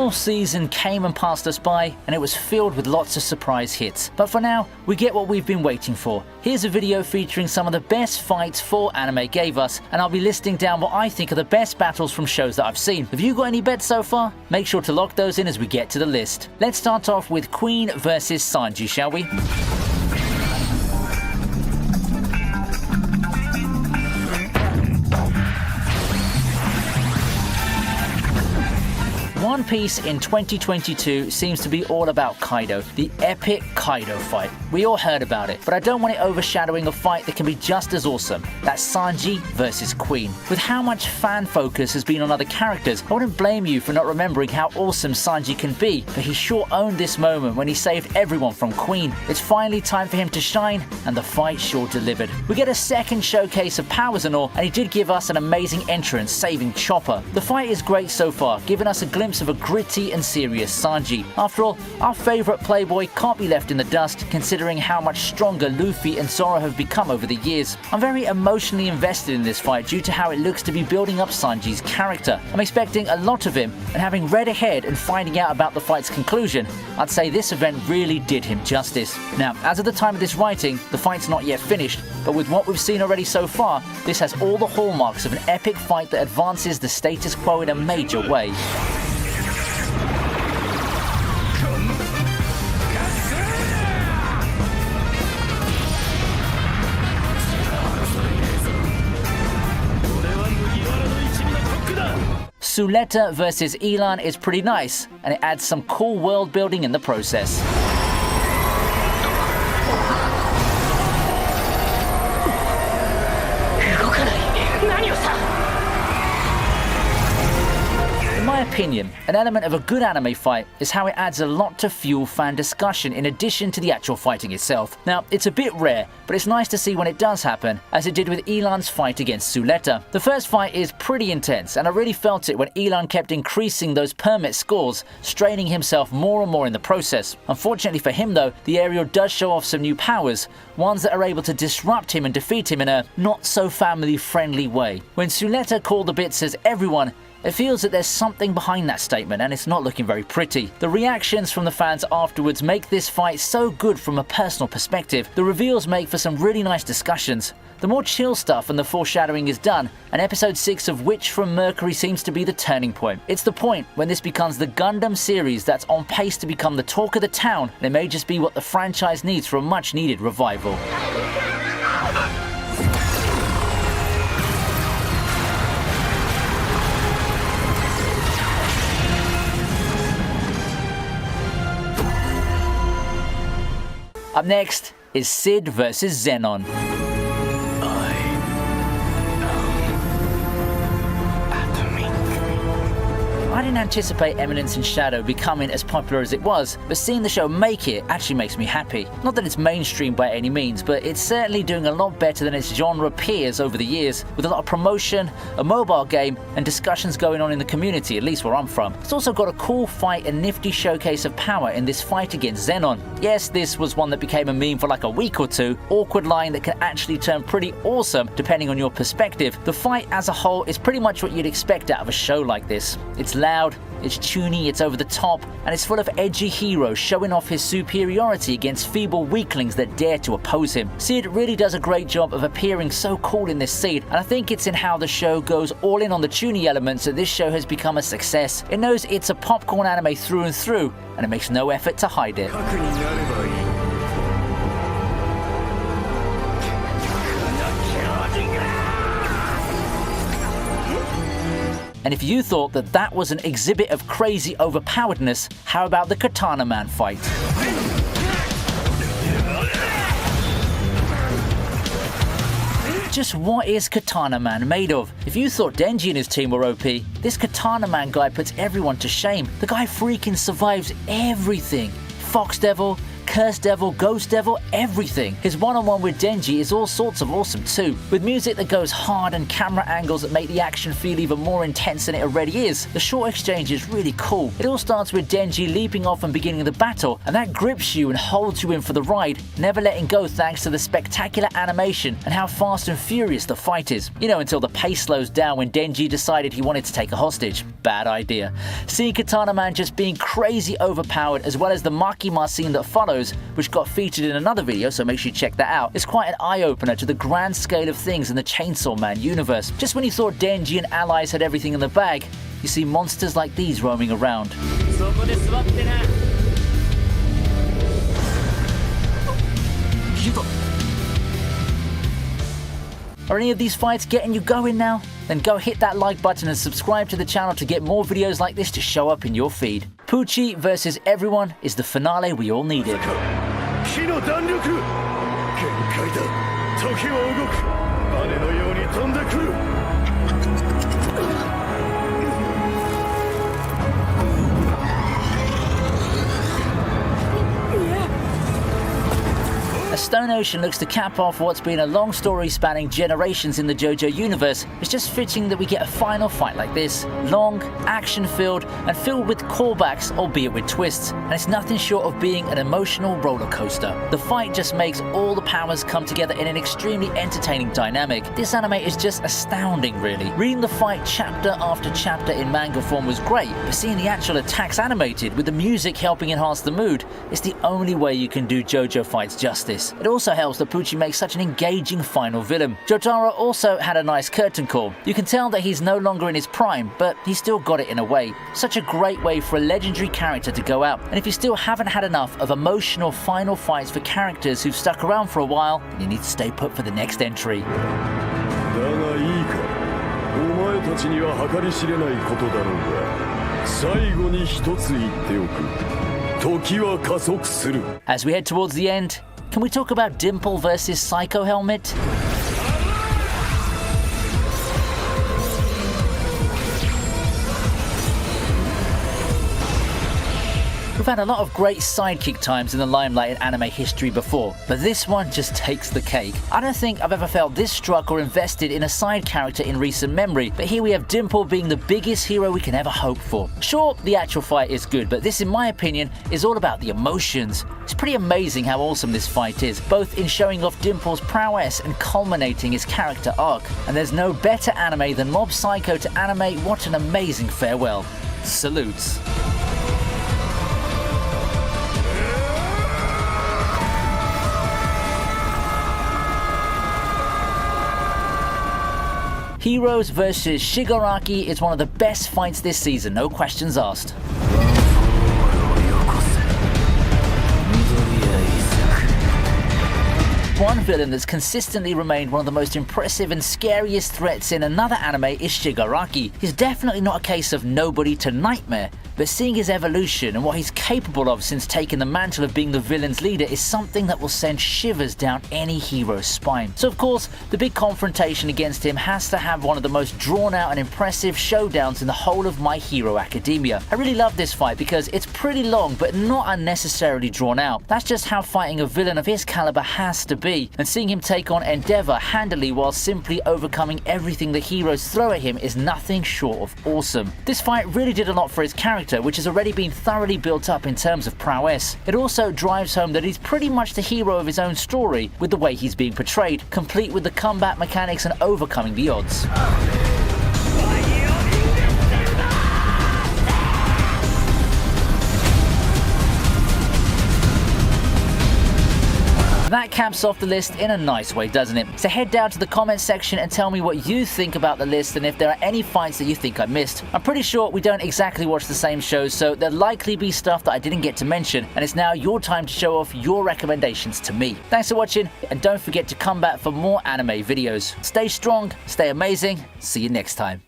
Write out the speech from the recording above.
final season came and passed us by, and it was filled with lots of surprise hits. But for now, we get what we've been waiting for. Here's a video featuring some of the best fights fall anime gave us, and I'll be listing down what I think are the best battles from shows that I've seen. Have you got any bets so far? Make sure to lock those in as we get to the list. Let's start off with Queen versus Sanji, shall we? One Piece in 2022 seems to be all about Kaido, the epic Kaido fight. We all heard about it, but I don't want it overshadowing a fight that can be just as awesome. That's Sanji versus Queen. With how much fan focus has been on other characters, I wouldn't blame you for not remembering how awesome Sanji can be, but he sure owned this moment when he saved everyone from Queen. It's finally time for him to shine, and the fight sure delivered. We get a second showcase of powers and all, and he did give us an amazing entrance, saving Chopper. The fight is great so far, giving us a glimpse of a gritty and serious Sanji. After all, our favourite playboy can't be left in the dust, considering how much stronger Luffy and Zoro have become over the years. I'm very emotionally invested in this fight due to how it looks to be building up Sanji's character. I'm expecting a lot of him, and having read ahead and finding out about the fight's conclusion, I'd say this event really did him justice. Now, as of the time of this writing, the fight's not yet finished, but with what we've seen already so far, this has all the hallmarks of an epic fight that advances the status quo in a major way. Suleta versus Elon is pretty nice, and it adds some cool world building in the process. In my opinion, an element of a good anime fight is how it adds a lot to fuel fan discussion in addition to the actual fighting itself. Now, it's a bit rare, but it's nice to see when it does happen, as it did with Elon's fight against Suleta. The first fight is pretty intense, and I really felt it when Elon kept increasing those permit scores, straining himself more and more in the process. Unfortunately for him though, the aerial does show off some new powers, ones that are able to disrupt him and defeat him in a not-so-family-friendly way. When Suleta called the bits as everyone, it feels that there's something behind that statement, and it's not looking very pretty. The reactions from the fans afterwards make this fight so good from a personal perspective. The reveals make for some really nice discussions. The more chill stuff and the foreshadowing is done, and episode 6 of Witch from Mercury seems to be the turning point. It's the point when this becomes the Gundam series that's on pace to become the talk of the town, and it may just be what the franchise needs for a much needed revival. Up next is Sid versus Xenon. I didn't anticipate Eminence in Shadow becoming as popular as it was, but seeing the show make it actually makes me happy. Not that it's mainstream by any means, but it's certainly doing a lot better than its genre peers over the years, with a lot of promotion, a mobile game, and discussions going on in the community, at least where I'm from. It's also got a cool fight and nifty showcase of power in this fight against Xenon. Yes, this was one that became a meme for like a week or two, awkward line that can actually turn pretty awesome depending on your perspective. The fight as a whole is pretty much what you'd expect out of a show like this. It's loud, it's toony, it's over the top, and it's full of edgy heroes showing off his superiority against feeble weaklings that dare to oppose him. Sid really does a great job of appearing so cool in this scene, and I think it's in how the show goes all in on the toony elements that this show has become a success. It knows it's a popcorn anime through and through, and it makes no effort to hide it. And if you thought that that was an exhibit of crazy overpoweredness, how about the Katana Man fight? Just what is Katana Man made of? If you thought Denji and his team were OP, this Katana Man guy puts everyone to shame. The guy freaking survives everything. Fox Devil, Curse Devil, Ghost Devil, everything. His one-on-one with Denji is all sorts of awesome too, with music that goes hard and camera angles that make the action feel even more intense than it already is. The short exchange is really cool. It all starts with Denji leaping off and beginning the battle, and that grips you and holds you in for the ride, never letting go thanks to the spectacular animation and how fast and furious the fight is. You know, until the pace slows down when Denji decided he wanted to take a hostage. Bad idea. Seeing Katana Man just being crazy overpowered, as well as the Makima scene that follows, which got featured in another video, so make sure you check that out, is quite an eye-opener to the grand scale of things in the Chainsaw Man universe. Just when you thought Denji and allies had everything in the bag, you see monsters like these roaming around. Are any of these fights getting you going now? Then go hit that like button and subscribe to the channel to get more videos like this to show up in your feed. Pucci versus everyone is the finale we all needed. As Stone Ocean looks to cap off what's been a long story spanning generations in the JoJo universe, it's just fitting that we get a final fight like this. Long, action-filled, and filled with callbacks, albeit with twists. And it's nothing short of being an emotional roller coaster. The fight just makes all the powers come together in an extremely entertaining dynamic. This anime is just astounding, really. Reading the fight chapter after chapter in manga form was great, but seeing the actual attacks animated, with the music helping enhance the mood, is the only way you can do JoJo fights justice. It also helps that Pucci makes such an engaging final villain. Jotaro also had a nice curtain call. You can tell that he's no longer in his prime, but he still got it in a way. Such a great way for a legendary character to go out. And if you still haven't had enough of emotional final fights for characters who've stuck around for a while, then you need to stay put for the next entry. As we head towards the end, can we talk about Dimple versus Psycho Helmet? We've had a lot of great sidekick times in the limelight in anime history before, but this one just takes the cake. I don't think I've ever felt this struck or invested in a side character in recent memory, but here we have Dimple being the biggest hero we can ever hope for. Sure, the actual fight is good, but this, in my opinion, is all about the emotions. It's pretty amazing how awesome this fight is, both in showing off Dimple's prowess and culminating his character arc. And there's no better anime than Mob Psycho to animate what an amazing farewell. Salutes. Heroes vs Shigaraki is one of the best fights this season, no questions asked. One villain that's consistently remained one of the most impressive and scariest threats in another anime is Shigaraki. He's definitely not a case of nobody to nightmare, but seeing his evolution and what he's capable of since taking the mantle of being the villain's leader is something that will send shivers down any hero's spine. So of course, the big confrontation against him has to have one of the most drawn out and impressive showdowns in the whole of My Hero Academia. I really love this fight because it's pretty long but not unnecessarily drawn out. That's just how fighting a villain of his caliber has to be. And seeing him take on Endeavor handily while simply overcoming everything the heroes throw at him is nothing short of awesome. This fight really did a lot for his character, which has already been thoroughly built up in terms of prowess. It also drives home that he's pretty much the hero of his own story with the way he's being portrayed, complete with the combat mechanics and overcoming the odds. That caps off the list in a nice way, doesn't it? So head down to the comments section and tell me what you think about the list and if there are any fights that you think I missed. I'm pretty sure we don't exactly watch the same shows, so there'll likely be stuff that I didn't get to mention, and it's now your time to show off your recommendations to me. Thanks for watching, and don't forget to come back for more anime videos. Stay strong, stay amazing, see you next time.